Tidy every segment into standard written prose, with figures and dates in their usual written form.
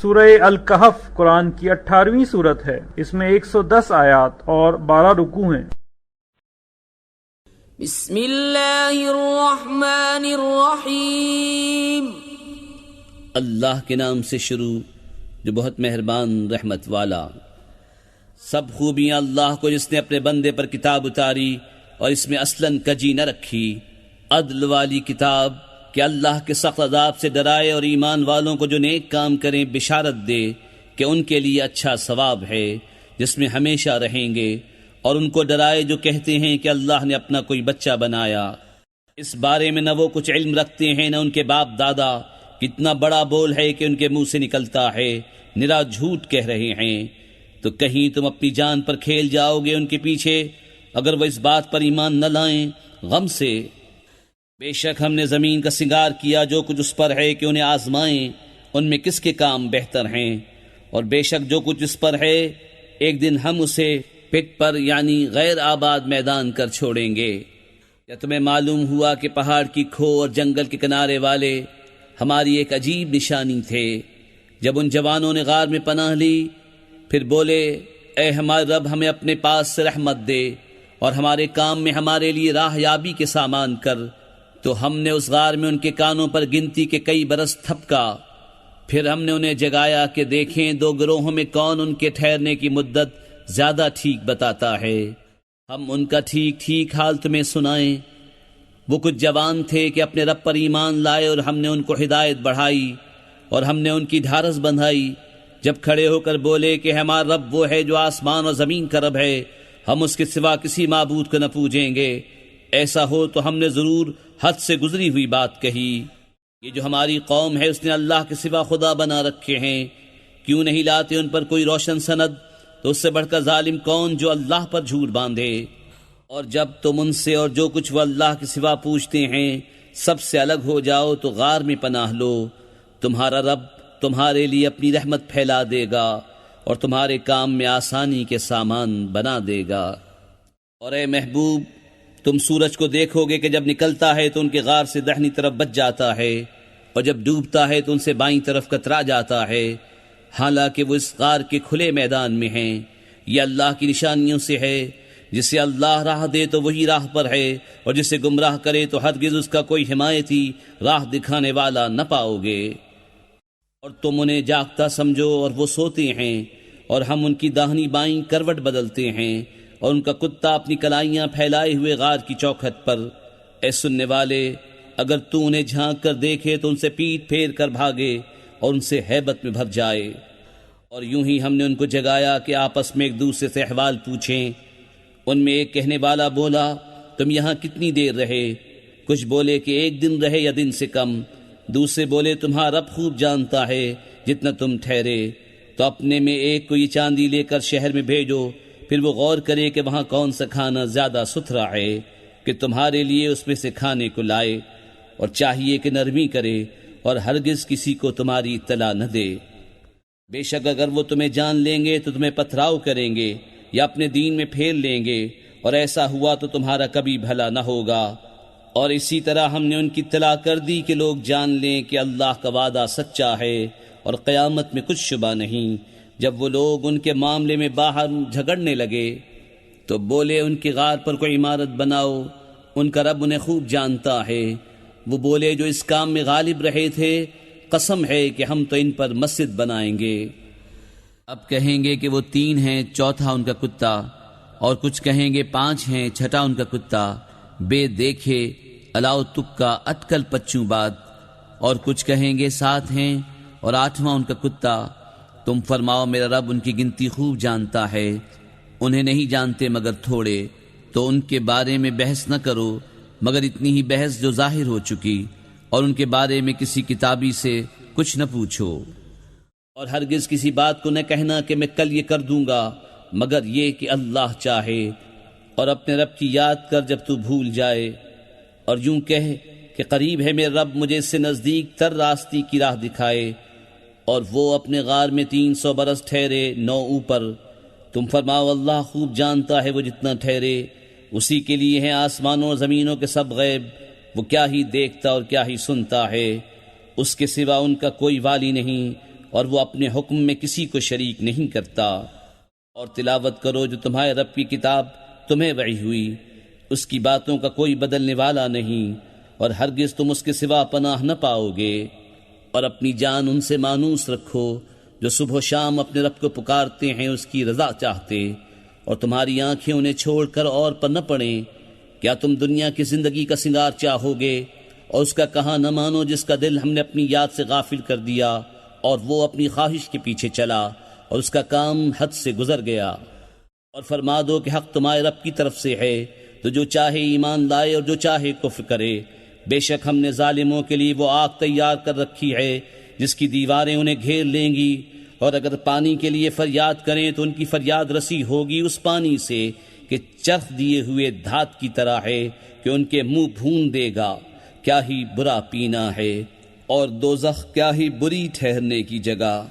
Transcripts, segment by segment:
سورہ الکہف قرآن کی 18ویں سورت ہے۔ اس میں 110 آیات اور 12 رکوع ہیں۔ بسم اللہ الرحمن الرحیم۔ اللہ کے نام سے شروع جو بہت مہربان رحمت والا۔ سب خوبیاں اللہ کو جس نے اپنے بندے پر کتاب اتاری اور اس میں اصلاً کجی نہ رکھی، عدل والی کتاب کہ اللہ کے سخت عذاب سے ڈرائے اور ایمان والوں کو جو نیک کام کریں بشارت دے کہ ان کے لیے اچھا ثواب ہے جس میں ہمیشہ رہیں گے، اور ان کو ڈرائے جو کہتے ہیں کہ اللہ نے اپنا کوئی بچہ بنایا۔ اس بارے میں نہ وہ کچھ علم رکھتے ہیں نہ ان کے باپ دادا، کتنا بڑا بول ہے کہ ان کے منہ سے نکلتا ہے، نرا جھوٹ کہہ رہے ہیں۔ تو کہیں تم اپنی جان پر کھیل جاؤ گے ان کے پیچھے اگر وہ اس بات پر ایمان نہ لائیں غم سے۔ بے شک ہم نے زمین کا سنگار کیا جو کچھ اس پر ہے کہ انہیں آزمائیں ان میں کس کے کام بہتر ہیں، اور بے شک جو کچھ اس پر ہے ایک دن ہم اسے پٹ پر یعنی غیر آباد میدان کر چھوڑیں گے۔ کیا تمہیں معلوم ہوا کہ پہاڑ کی کھو اور جنگل کے کنارے والے ہماری ایک عجیب نشانی تھے؟ جب ان جوانوں نے غار میں پناہ لی پھر بولے اے ہمارے رب ہمیں اپنے پاس سے رحمت دے اور ہمارے کام میں ہمارے لیے راہ یابی کے سامان کر، تو ہم نے اس غار میں ان کے کانوں پر گنتی کے کئی برس تھپکا۔ پھر ہم نے انہیں جگایا کہ دیکھیں دو گروہوں میں کون ان کے ٹھہرنے کی مدت زیادہ ٹھیک بتاتا ہے۔ ہم ان کا ٹھیک ٹھیک حال تمہیں سنائیں۔ وہ کچھ جوان تھے کہ اپنے رب پر ایمان لائے اور ہم نے ان کو ہدایت بڑھائی اور ہم نے ان کی ڈھارس بندھائی، جب کھڑے ہو کر بولے کہ ہمارا رب وہ ہے جو آسمان اور زمین کا رب ہے، ہم اس کے سوا کسی معبود کو نہ پوجیں گے۔ ایسا ہو تو ہم نے ضرور حد سے گزری ہوئی بات کہی۔ یہ جو ہماری قوم ہے اس نے اللہ کے سوا خدا بنا رکھے ہیں، کیوں نہیں لاتے ان پر کوئی روشن سند؟ تو اس سے بڑھ کر ظالم کون جو اللہ پر جھوٹ باندھے؟ اور جب تم ان سے اور جو کچھ وہ اللہ کے سوا پوچھتے ہیں سب سے الگ ہو جاؤ تو غار میں پناہ لو، تمہارا رب تمہارے لیے اپنی رحمت پھیلا دے گا اور تمہارے کام میں آسانی کے سامان بنا دے گا۔ اور اے محبوب تم سورج کو دیکھو گے کہ جب نکلتا ہے تو ان کے غار سے دہنی طرف بچ جاتا ہے اور جب ڈوبتا ہے تو ان سے بائیں طرف کترا جاتا ہے، حالانکہ وہ اس غار کے کھلے میدان میں ہیں۔ یہ اللہ کی نشانیوں سے ہے، جسے اللہ راہ دے تو وہی راہ پر ہے اور جسے گمراہ کرے تو ہرگز اس کا کوئی حمایتی راہ دکھانے والا نہ پاؤ گے۔ اور تم انہیں جاگتا سمجھو اور وہ سوتے ہیں، اور ہم ان کی داہنی بائیں کروٹ بدلتے ہیں اور ان کا کتا اپنی کلائیاں پھیلائے ہوئے غار کی چوکھٹ پر۔ اے سننے والے اگر تو انہیں جھانک کر دیکھے تو ان سے پیٹ پھیر کر بھاگے اور ان سے ہیبت میں بھر جائے۔ اور یوں ہی ہم نے ان کو جگایا کہ آپس میں ایک دوسرے سے احوال پوچھیں۔ ان میں ایک کہنے والا بولا تم یہاں کتنی دیر رہے؟ کچھ بولے کہ ایک دن رہے یا دن سے کم۔ دوسرے بولے تمہارا رب خوب جانتا ہے جتنا تم ٹھہرے، تو اپنے میں ایک کو یہ چاندی لے کر شہر میں بھیجو، پھر وہ غور کرے کہ وہاں کون سا کھانا زیادہ ستھرا ہے کہ تمہارے لیے اس میں سے کھانے کو لائے، اور چاہیے کہ نرمی کرے اور ہرگز کسی کو تمہاری اطلاع نہ دے۔ بے شک اگر وہ تمہیں جان لیں گے تو تمہیں پتھراؤ کریں گے یا اپنے دین میں پھیر لیں گے، اور ایسا ہوا تو تمہارا کبھی بھلا نہ ہوگا۔ اور اسی طرح ہم نے ان کی اطلاع کر دی کہ لوگ جان لیں کہ اللہ کا وعدہ سچا ہے اور قیامت میں کچھ شبہ نہیں۔ جب وہ لوگ ان کے معاملے میں باہر جھگڑنے لگے تو بولے ان کی غار پر کوئی عمارت بناؤ، ان کا رب انہیں خوب جانتا ہے۔ وہ بولے جو اس کام میں غالب رہے تھے قسم ہے کہ ہم تو ان پر مسجد بنائیں گے۔ اب کہیں گے کہ وہ 3 ہیں، چوتھا ان کا کتا، اور کچھ کہیں گے 5 ہیں، چھٹا ان کا کتا، بے دیکھے الاؤ تکا اٹکل پچوں بات، اور کچھ کہیں گے 7 ہیں اور 8واں ان کا کتا۔ تم فرماؤ میرا رب ان کی گنتی خوب جانتا ہے، انہیں نہیں جانتے مگر تھوڑے، تو ان کے بارے میں بحث نہ کرو مگر اتنی ہی بحث جو ظاہر ہو چکی، اور ان کے بارے میں کسی کتابی سے کچھ نہ پوچھو، اور ہرگز کسی بات کو نہ کہنا کہ میں کل یہ کر دوں گا مگر یہ کہ اللہ چاہے، اور اپنے رب کی یاد کر جب تو بھول جائے، اور یوں کہے کہ قریب ہے میرا رب مجھے اس سے نزدیک تر راستی کی راہ دکھائے، اور وہ اپنے غار میں 300 برس ٹھہرے 9 اوپر۔ تم فرماؤ اللہ خوب جانتا ہے وہ جتنا ٹھہرے، اسی کے لیے ہیں آسمانوں اور زمینوں کے سب غیب، وہ کیا ہی دیکھتا اور کیا ہی سنتا ہے، اس کے سوا ان کا کوئی والی نہیں، اور وہ اپنے حکم میں کسی کو شریک نہیں کرتا۔ اور تلاوت کرو جو تمہارے رب کی کتاب تمہیں وحی ہوئی، اس کی باتوں کا کوئی بدلنے والا نہیں، اور ہرگز تم اس کے سوا پناہ نہ پاؤ گے۔ اور اپنی جان ان سے مانوس رکھو جو صبح و شام اپنے رب کو پکارتے ہیں اس کی رضا چاہتے، اور تمہاری آنکھیں انہیں چھوڑ کر اور پر نہ پڑیں۔ کیا تم دنیا کی زندگی کا سنگار چاہو گے اور اس کا کہاں نہ مانو جس کا دل ہم نے اپنی یاد سے غافل کر دیا اور وہ اپنی خواہش کے پیچھے چلا اور اس کا کام حد سے گزر گیا۔ اور فرما دو کہ حق تمہارے رب کی طرف سے ہے، تو جو چاہے ایمان لائے اور جو چاہے کفر کرے۔ بے شک ہم نے ظالموں کے لیے وہ آگ تیار کر رکھی ہے جس کی دیواریں انہیں گھیر لیں گی، اور اگر پانی کے لیے فریاد کریں تو ان کی فریاد رسی ہوگی اس پانی سے کہ چرخ دیے ہوئے دھات کی طرح ہے کہ ان کے منہ بھون دے گا۔ کیا ہی برا پینا ہے، اور دوزخ کیا ہی بری ٹھہرنے کی جگہ۔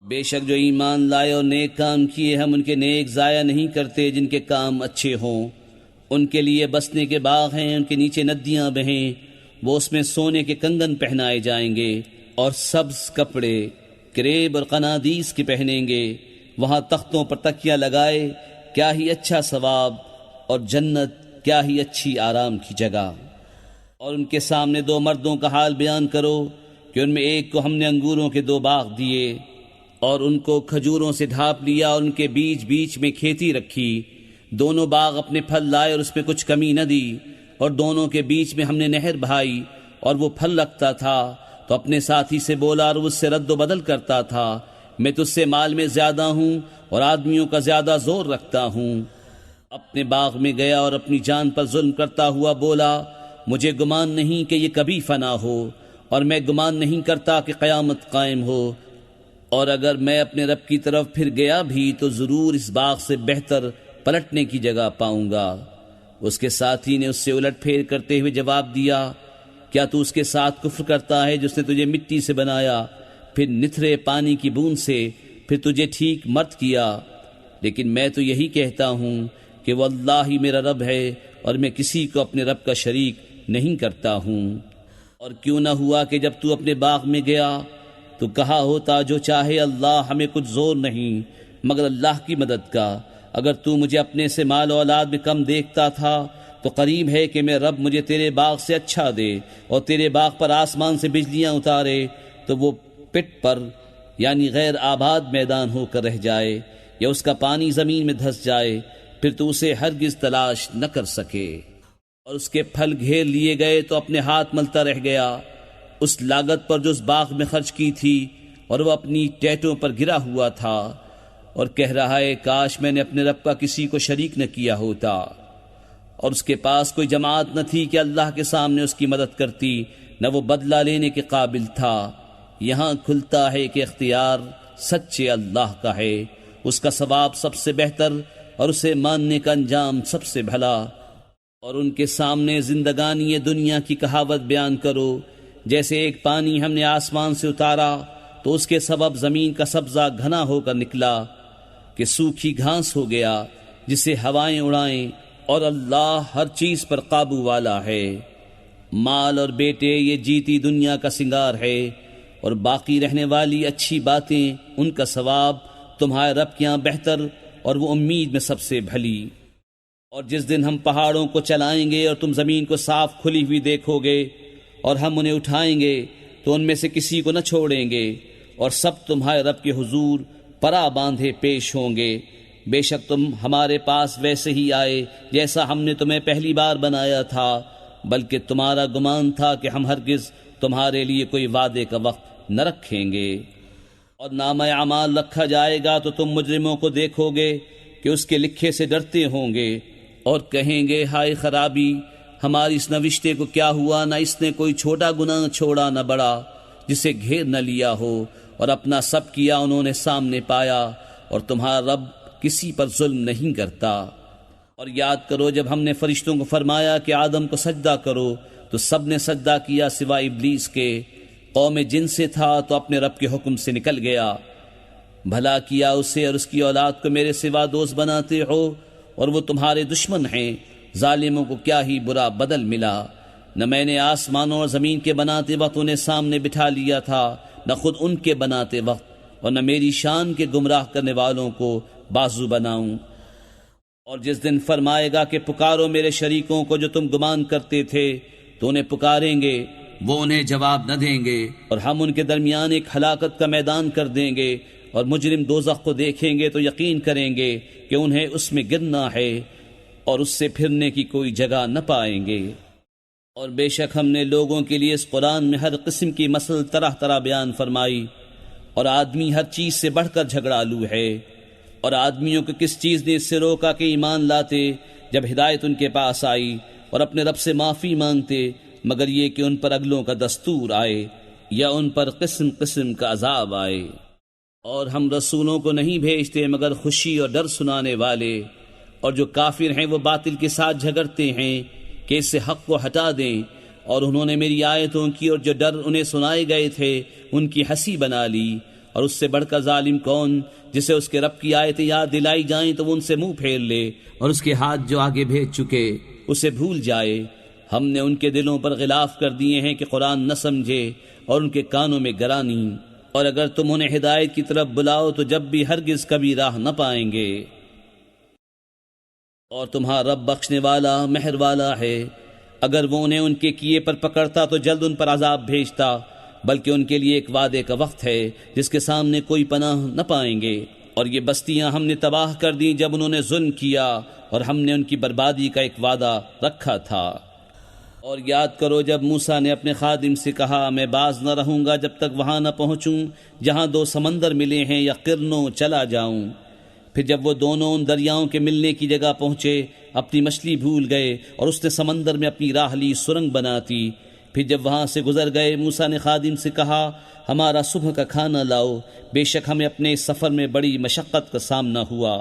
بے شک جو ایمان لائے اور نیک کام کیے ہم ان کے نیک ضائع نہیں کرتے جن کے کام اچھے ہوں۔ ان کے لیے بسنے کے باغ ہیں، ان کے نیچے ندیاں بہیں، وہ اس میں سونے کے کنگن پہنائے جائیں گے اور سبز کپڑے کریب اور قنادیس کے پہنیں گے۔ وہاں تختوں پر تکیہ لگائے، کیا ہی اچھا ثواب، اور جنت کیا ہی اچھی آرام کی جگہ۔ اور ان کے سامنے دو مردوں کا حال بیان کرو کہ ان میں ایک کو ہم نے انگوروں کے 2 باغ دیے اور ان کو کھجوروں سے ڈھانپ لیا اور ان کے بیچ بیچ میں کھیتی رکھی۔ دونوں باغ اپنے پھل لائے اور اس میں کچھ کمی نہ دی، اور دونوں کے بیچ میں ہم نے نہر بہائی اور وہ پھل رکھتا تھا تو اپنے ساتھی سے بولا اور اس سے رد و بدل کرتا تھا، میں تجھ سے مال میں زیادہ ہوں اور آدمیوں کا زیادہ زور رکھتا ہوں۔ اپنے باغ میں گیا اور اپنی جان پر ظلم کرتا ہوا بولا، مجھے گمان نہیں کہ یہ کبھی فنا ہو، اور میں گمان نہیں کرتا کہ قیامت قائم ہو، اور اگر میں اپنے رب کی طرف پھر گیا بھی تو ضرور اس باغ سے بہتر پلٹنے کی جگہ پاؤں گا۔ اس کے ساتھی نے اس سے الٹ پھیر کرتے ہوئے جواب دیا، کیا تو اس کے ساتھ کفر کرتا ہے جس نے تجھے مٹی سے بنایا، پھر نتھرے پانی کی بوند سے، پھر تجھے ٹھیک مرد کیا؟ لیکن میں تو یہی کہتا ہوں کہ وہ اللہ ہی میرا رب ہے اور میں کسی کو اپنے رب کا شریک نہیں کرتا ہوں۔ اور کیوں نہ ہوا کہ جب تو اپنے باغ میں گیا تو کہا ہوتا، جو چاہے اللہ، ہمیں کچھ زور نہیں مگر اللہ کی مدد کا۔ اگر تو مجھے اپنے سے مال و اولاد میں کم دیکھتا تھا تو قریب ہے کہ میں رب مجھے تیرے باغ سے اچھا دے اور تیرے باغ پر آسمان سے بجلیاں اتارے تو وہ پٹ پر یعنی غیر آباد میدان ہو کر رہ جائے، یا اس کا پانی زمین میں دھس جائے، پھر تو اسے ہرگز تلاش نہ کر سکے۔ اور اس کے پھل گھیر لیے گئے تو اپنے ہاتھ ملتا رہ گیا اس لاگت پر جو اس باغ میں خرچ کی تھی، اور وہ اپنی ٹہنیوں پر گرا ہوا تھا اور کہہ رہا ہے، کاش میں نے اپنے رب کا کسی کو شریک نہ کیا ہوتا۔ اور اس کے پاس کوئی جماعت نہ تھی کہ اللہ کے سامنے اس کی مدد کرتی، نہ وہ بدلہ لینے کے قابل تھا۔ یہاں کھلتا ہے کہ اختیار سچے اللہ کا ہے، اس کا ثواب سب سے بہتر اور اسے ماننے کا انجام سب سے بھلا۔ اور ان کے سامنے زندگانی دنیا کی کہاوت بیان کرو، جیسے ایک پانی ہم نے آسمان سے اتارا تو اس کے سبب زمین کا سبزہ گھنا ہو کر نکلا کہ سوکھی گھاس ہو گیا جسے ہوائیں اڑائیں، اور اللہ ہر چیز پر قابو والا ہے۔ مال اور بیٹے یہ جیتی دنیا کا سنگار ہے، اور باقی رہنے والی اچھی باتیں ان کا ثواب تمہارے رب کے یہاں بہتر اور وہ امید میں سب سے بھلی۔ اور جس دن ہم پہاڑوں کو چلائیں گے اور تم زمین کو صاف کھلی ہوئی دیکھو گے اور ہم انہیں اٹھائیں گے تو ان میں سے کسی کو نہ چھوڑیں گے، اور سب تمہارے رب کے حضور پرا باندھے پیش ہوں گے۔ بے شک تم ہمارے پاس ویسے ہی آئے جیسا ہم نے تمہیں پہلی بار بنایا تھا، بلکہ تمہارا گمان تھا کہ ہم ہرگز تمہارے لیے کوئی وعدے کا وقت نہ رکھیں گے۔ اور نامہ اعمال رکھا جائے گا تو تم مجرموں کو دیکھو گے کہ اس کے لکھے سے ڈرتے ہوں گے اور کہیں گے، ہائے خرابی، ہماری اس نوشتے کو کیا ہوا، نہ اس نے کوئی چھوٹا گناہ چھوڑا نہ بڑا، جسے گھیر نہ لیا ہو، اور اپنا سب کیا انہوں نے سامنے پایا، اور تمہارا رب کسی پر ظلم نہیں کرتا۔ اور یاد کرو جب ہم نے فرشتوں کو فرمایا کہ آدم کو سجدہ کرو تو سب نے سجدہ کیا سوائے ابلیس کے، قوم جن سے تھا تو اپنے رب کے حکم سے نکل گیا۔ بھلا کیا اسے اور اس کی اولاد کو میرے سوا دوست بناتے ہو، اور وہ تمہارے دشمن ہیں۔ ظالموں کو کیا ہی برا بدل ملا۔ نہ میں نے آسمانوں اور زمین کے بناتے وقت انہیں سامنے بٹھا لیا تھا نہ خود ان کے بناتے وقت اور نہ میری شان کے گمراہ کرنے والوں کو بازو بناؤں۔ اور جس دن فرمائے گا کہ پکارو میرے شریکوں کو جو تم گمان کرتے تھے، تو انہیں پکاریں گے، وہ انہیں جواب نہ دیں گے، اور ہم ان کے درمیان ایک ہلاکت کا میدان کر دیں گے، اور مجرم دوزخ کو دیکھیں گے تو یقین کریں گے کہ انہیں اس میں گرنا ہے اور اس سے پھرنے کی کوئی جگہ نہ پائیں گے۔ اور بے شک ہم نے لوگوں کے لیے اس قرآن میں ہر قسم کی مثل طرح طرح بیان فرمائی، اور آدمی ہر چیز سے بڑھ کر جھگڑالو ہے، اور آدمیوں کو کس چیز نے اس سے روکا کہ ایمان لاتے جب ہدایت ان کے پاس آئی اور اپنے رب سے معافی مانگتے، مگر یہ کہ ان پر اگلوں کا دستور آئے یا ان پر قسم قسم کا عذاب آئے۔ اور ہم رسولوں کو نہیں بھیجتے مگر خوشی اور ڈر سنانے والے، اور جو کافر ہیں وہ باطل کے ساتھ جھگڑتے ہیں کہ اس سے حق کو ہٹا دیں، اور انہوں نے میری آیتوں کی اور جو ڈر انہیں سنائے گئے تھے ان کی ہنسی بنا لی۔ اور اس سے بڑھ کر ظالم کون، جسے اس کے رب کی آیتیں یاد دلائی جائیں تو وہ ان سے منہ پھیر لے، اور اس کے ہاتھ جو آگے بھیج چکے اسے بھول جائے۔ ہم نے ان کے دلوں پر غلاف کر دیے ہیں کہ قرآن نہ سمجھے، اور ان کے کانوں میں گرانی، اور اگر تم انہیں ہدایت کی طرف بلاؤ تو جب بھی ہرگز کبھی راہ نہ پائیں گے۔ اور تمہارا رب بخشنے والا مہر والا ہے، اگر وہ انہیں ان کے کیے پر پکڑتا تو جلد ان پر عذاب بھیجتا، بلکہ ان کے لیے ایک وعدے کا وقت ہے جس کے سامنے کوئی پناہ نہ پائیں گے۔ اور یہ بستیاں ہم نے تباہ کر دیں جب انہوں نے ظلم کیا، اور ہم نے ان کی بربادی کا ایک وعدہ رکھا تھا۔ اور یاد کرو جب موسیٰ نے اپنے خادم سے کہا میں باز نہ رہوں گا جب تک وہاں نہ پہنچوں جہاں دو سمندر ملے ہیں، یا قرنوں چلا جاؤں۔ پھر جب وہ دونوں ان دریاؤں کے ملنے کی جگہ پہنچے، اپنی مچھلی بھول گئے اور اس نے سمندر میں اپنی راہ لی سرنگ بناتی۔ پھر جب وہاں سے گزر گئے، موسیٰ نے خادم سے کہا ہمارا صبح کا کھانا لاؤ، بے شک ہمیں اپنے اس سفر میں بڑی مشقت کا سامنا ہوا۔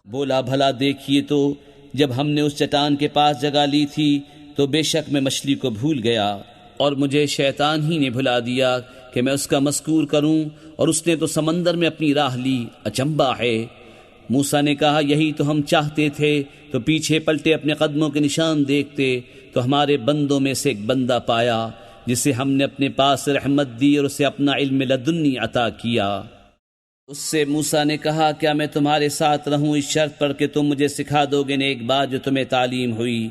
بولا بھلا دیکھیے تو جب ہم نے اس چٹان کے پاس جگہ لی تھی تو بے شک میں مچھلی کو بھول گیا، اور مجھے شیطان ہی نے بھلا دیا کہ میں اس کا مذکور کروں، اور اس نے تو سمندر میں اپنی راہ لی، اچنبا ہے۔ موسیٰ نے کہا یہی تو ہم چاہتے تھے، تو پیچھے پلٹے اپنے قدموں کے نشان دیکھتے تو ہمارے بندوں میں سے ایک بندہ پایا جسے ہم نے اپنے پاس رحمت دی اور اسے اپنا علم لدنی عطا کیا۔ اس سے موسیٰ نے کہا کیا میں تمہارے ساتھ رہوں اس شرط پر کہ تم مجھے سکھا دو گے ایک بات جو تمہیں تعلیم ہوئی؟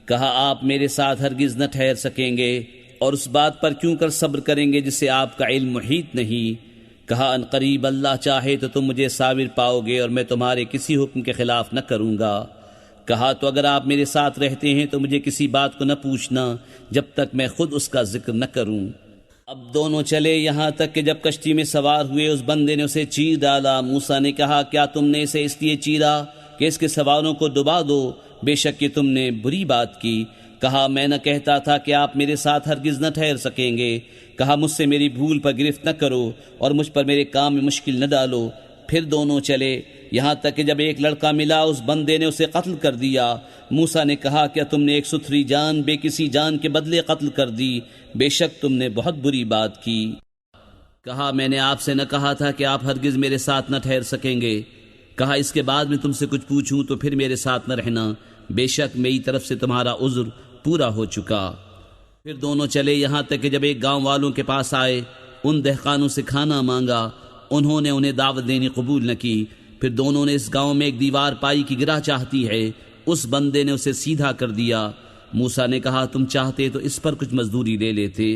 کہا آپ میرے ساتھ ہرگز نہ ٹھہر سکیں گے، اور اس بات پر کیوں کر صبر کریں گے جسے آپ کا علم محیط نہیں؟ کہا ان قریب اللہ چاہے تو تم مجھے صابر پاؤ گے اور میں تمہارے کسی حکم کے خلاف نہ کروں گا۔ کہا تو اگر آپ میرے ساتھ رہتے ہیں تو مجھے کسی بات کو نہ پوچھنا جب تک میں خود اس کا ذکر نہ کروں۔ اب دونوں چلے یہاں تک کہ جب کشتی میں سوار ہوئے اس بندے نے اسے چیر ڈالا۔ موسیٰ نے کہا کیا تم نے اسے اس لیے چیرا کہ اس کے سواروں کو ڈبا دو؟ بے شک کہ تم نے بری بات کی۔ کہا میں نہ کہتا تھا کہ آپ میرے ساتھ ہرگز نہ ٹھہر سکیں گے۔ کہا مجھ سے میری بھول پر گرفت نہ کرو اور مجھ پر میرے کام میں مشکل نہ ڈالو۔ پھر دونوں چلے یہاں تک کہ جب ایک لڑکا ملا اس بندے نے اسے قتل کر دیا۔ موسیٰ نے کہا کیا تم نے ایک ستھری جان بے کسی جان کے بدلے قتل کر دی؟ بے شک تم نے بہت بری بات کی۔ کہا میں نے آپ سے نہ کہا تھا کہ آپ ہرگز میرے ساتھ نہ ٹھہر سکیں گے؟ کہا اس کے بعد میں تم سے کچھ پوچھوں تو پھر میرے ساتھ نہ رہنا، بے شک میری طرف سے تمہارا عذر پورا ہو چکا۔ پھر دونوں چلے یہاں تک کہ جب ایک گاؤں والوں کے پاس آئے، ان دہقانوں سے کھانا مانگا، انہوں نے انہیں دعوت دینی قبول نہ کی۔ پھر دونوں نے اس گاؤں میں ایک دیوار پائی کی گرا چاہتی ہے، اس بندے نے اسے سیدھا کر دیا۔ موسیٰ نے کہا تم چاہتے تو اس پر کچھ مزدوری لے لیتے۔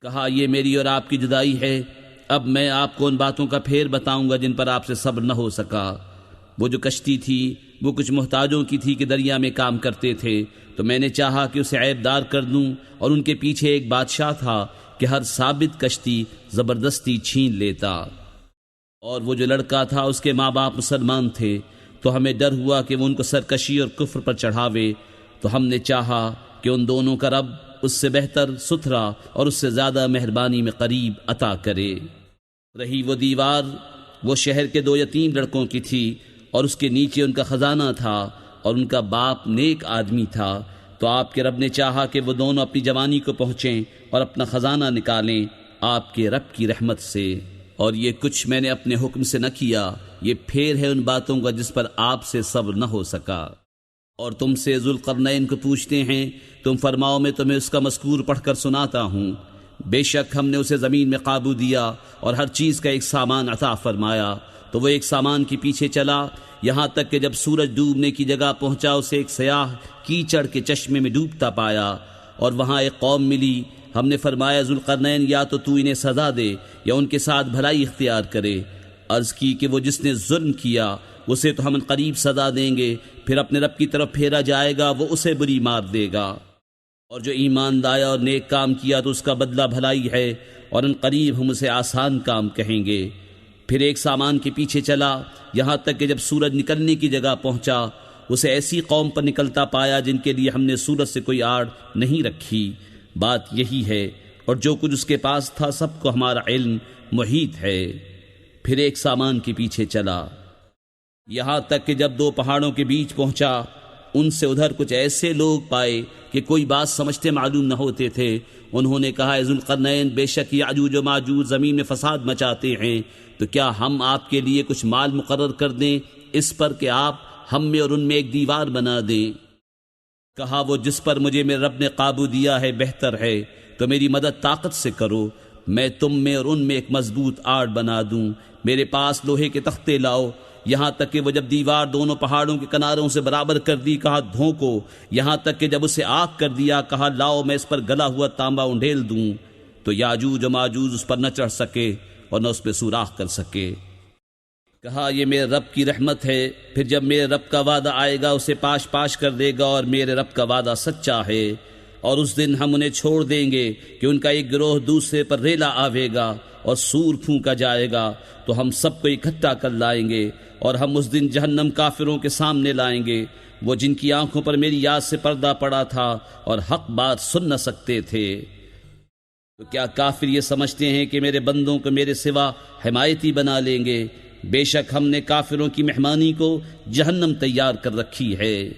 کہا یہ میری اور آپ کی جدائی ہے، اب میں آپ کو ان باتوں کا پھیر بتاؤں گا جن پر آپ سے صبر نہ ہو سکا۔ وہ جو کشتی تھی وہ کچھ محتاجوں کی تھی کہ دریا میں کام کرتے تھے، تو میں نے چاہا کہ اسے عیب دار کر دوں، اور ان کے پیچھے ایک بادشاہ تھا کہ ہر ثابت کشتی زبردستی چھین لیتا۔ اور وہ جو لڑکا تھا اس کے ماں باپ مسلمان تھے، تو ہمیں ڈر ہوا کہ وہ ان کو سرکشی اور کفر پر چڑھاوے، تو ہم نے چاہا کہ ان دونوں کا رب اس سے بہتر، ستھرا اور اس سے زیادہ مہربانی میں قریب عطا کرے۔ رہی وہ دیوار، وہ شہر کے 2 یتیم لڑکوں کی تھی، اور اس کے نیچے ان کا خزانہ تھا، اور ان کا باپ نیک آدمی تھا۔ تو آپ کے رب نے چاہا کہ وہ دونوں اپنی جوانی کو پہنچیں اور اپنا خزانہ نکالیں آپ کے رب کی رحمت سے۔ اور یہ کچھ میں نے اپنے حکم سے نہ کیا، یہ پھیر ہے ان باتوں کا جس پر آپ سے صبر نہ ہو سکا۔ اور تم سے ذوالقرنین کو پوچھتے ہیں، تم فرماؤ میں تمہیں اس کا مذکور پڑھ کر سناتا ہوں۔ بے شک ہم نے اسے زمین میں قابو دیا اور ہر چیز کا ایک سامان عطا فرمایا، تو وہ ایک سامان کے پیچھے چلا یہاں تک کہ جب سورج ڈوبنے کی جگہ پہنچا اسے ایک سیاہ کیچڑ کے چشمے میں ڈوبتا پایا، اور وہاں ایک قوم ملی۔ ہم نے فرمایا ذوالقرنین یا تو انہیں سزا دے یا ان کے ساتھ بھلائی اختیار کرے۔ عرض کی کہ وہ جس نے ظلم کیا اسے تو ہم قریب سزا دیں گے، پھر اپنے رب کی طرف پھیرا جائے گا، وہ اسے بری مار دے گا، اور جو ایمان لایا اور نیک کام کیا تو اس کا بدلہ بھلائی ہے، اور ان قریب ہم اسے آسان کام کہیں گے۔ پھر ایک سامان کے پیچھے چلا یہاں تک کہ جب سورج نکلنے کی جگہ پہنچا اسے ایسی قوم پر نکلتا پایا جن کے لیے ہم نے سورج سے کوئی آڑ نہیں رکھی۔ بات یہی ہے، اور جو کچھ اس کے پاس تھا سب کو ہمارا علم محیط ہے۔ پھر ایک سامان کے پیچھے چلا یہاں تک کہ جب دو پہاڑوں کے بیچ پہنچا ان سے ادھر کچھ ایسے لوگ پائے کہ کوئی بات سمجھتے معلوم نہ ہوتے تھے۔ انہوں نے کہا، ذوالقرنین بے شک یاجوج و ماجوج زمین میں فساد مچاتے ہیں، تو کیا ہم آپ کے لیے کچھ مال مقرر کر دیں اس پر کہ آپ ہم میں اور ان میں ایک دیوار بنا دیں؟ کہا، وہ جس پر مجھے میرے رب نے قابو دیا ہے بہتر ہے، تو میری مدد طاقت سے کرو، میں تم میں اور ان میں ایک مضبوط آڑ بنا دوں۔ میرے پاس لوہے کے تختے لاؤ، یہاں تک کہ وہ جب دیوار دونوں پہاڑوں کے کناروں سے برابر کر دی کہا دھونکو، یہاں تک کہ جب اسے آگ کر دیا کہا لاؤ میں اس پر گلا ہوا تانبا انڈھیل دوں، تو یاجوج و ماجوج اس پر نہ چڑھ سکے اور نہ اس پہ سوراخ کر سکے۔ کہا، یہ میرے رب کی رحمت ہے، پھر جب میرے رب کا وعدہ آئے گا اسے پاش پاش کر دے گا، اور میرے رب کا وعدہ سچا ہے۔ اور اس دن ہم انہیں چھوڑ دیں گے کہ ان کا ایک گروہ دوسرے پر ریلا آوے گا اور سور پھونکا جائے گا، تو ہم سب کو اکٹھا کر لائیں گے، اور ہم اس دن جہنم کافروں کے سامنے لائیں گے، وہ جن کی آنکھوں پر میری یاد سے پردہ پڑا تھا اور حق بات سن نہ سکتے تھے۔ تو کیا کافر یہ سمجھتے ہیں کہ میرے بندوں کو میرے سوا حمایتی بنا لیں گے؟ بے شک ہم نے کافروں کی مہمانی کو جہنم تیار کر رکھی ہے۔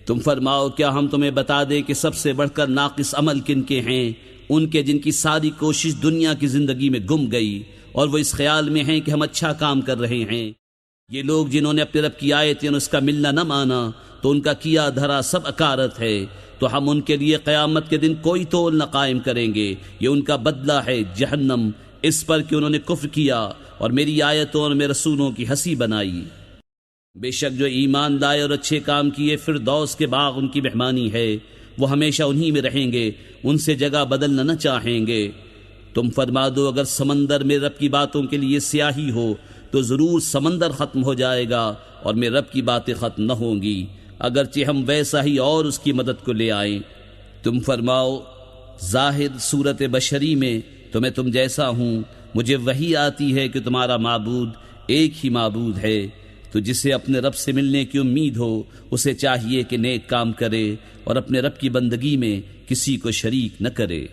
تم فرماؤ، کیا ہم تمہیں بتا دیں کہ سب سے بڑھ کر ناقص عمل کن کے ہیں؟ ان کے جن کی ساری کوشش دنیا کی زندگی میں گم گئی، اور وہ اس خیال میں ہیں کہ ہم اچھا کام کر رہے ہیں۔ یہ لوگ جنہوں نے اپنے رب کی آیتیں اور اس کا ملنا نہ مانا، تو ان کا کیا دھرا سب اکارت ہے، تو ہم ان کے لیے قیامت کے دن کوئی تول نہ قائم کریں گے، یہ ان کا بدلہ ہے جہنم، اس پر کہ انہوں نے کفر کیا اور میری آیتوں اور میرے رسولوں کی ہنسی بنائی۔ بے شک جو ایمان لائے اور اچھے کام کیے فردوس کے باغ ان کی مہمانی ہے، وہ ہمیشہ انہی میں رہیں گے، ان سے جگہ بدلنا نہ چاہیں گے۔ تم فرما دو، اگر سمندر میں رب کی باتوں کے لیے سیاہی ہو تو ضرور سمندر ختم ہو جائے گا اور میرے رب کی باتیں ختم نہ ہوں گی، اگرچہ ہم ویسا ہی اور اس کی مدد کو لے آئیں۔ تم فرماؤ، ظاہر صورت بشری میں تو میں تم جیسا ہوں، مجھے وحی آتی ہے کہ تمہارا معبود ایک ہی معبود ہے، تو جسے اپنے رب سے ملنے کی امید ہو اسے چاہیے کہ نیک کام کرے اور اپنے رب کی بندگی میں کسی کو شریک نہ کرے۔